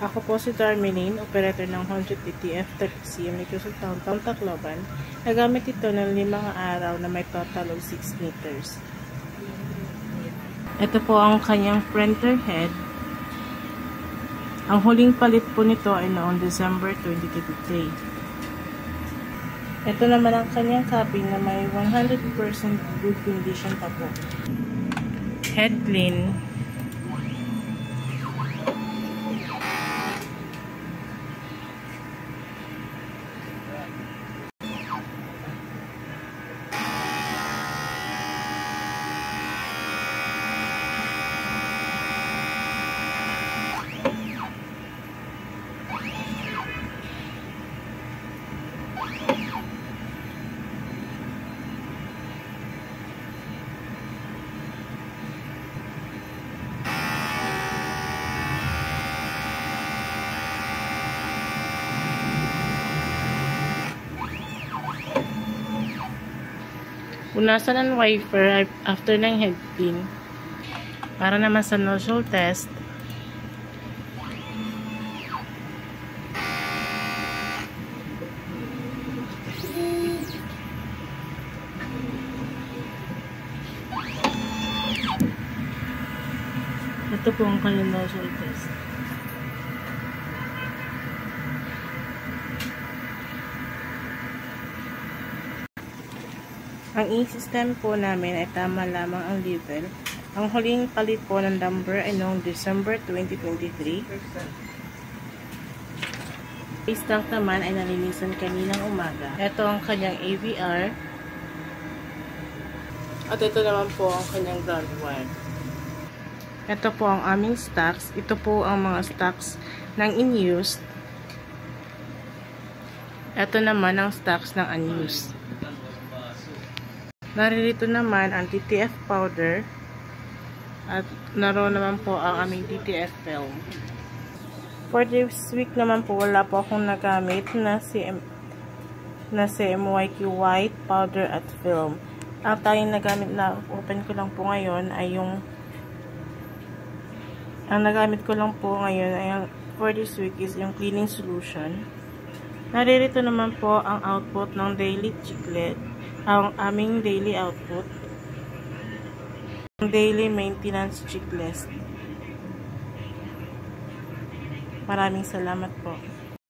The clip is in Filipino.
Ako po si Darmeline, operator ng Honda TTF-30C Microsoft Town Tacloban. Nagamit ito ng 5 araw na may total of 6 meters. Ito po ang kanyang printer head. Ang huling palit po nito ay noong December 2023. Ito naman ang kanyang copy na may 100% good condition pa po. Head clean. Punasan ang wiper after ng head clean para naman sa nozzle test. Ito po ang kanyang nozzle test. Ang e-system po namin ay tama lamang ang level. Ang huling palit po ng number ay noong December 2023. Base tank naman ay nalinisan kaninang umaga. Ito ang kanyang AVR. At ito naman po ang kanyang ground wire. Ito po ang aming stocks. Ito po ang mga stocks ng in-use. Ito naman ang stocks ng unused. Naririto naman ang TTF powder at naroon naman po ang aming TTF film. For this week naman po wala po akong nagamit na CMYQ white powder at film. Ang tayong nagamit na open ko lang po ngayon ay ang nagamit ko lang po ngayon ay for this week is yung cleaning solution. Naririto naman po ang output ng daily chiclet. Ang aming daily output, ang daily maintenance checklist. Maraming salamat po.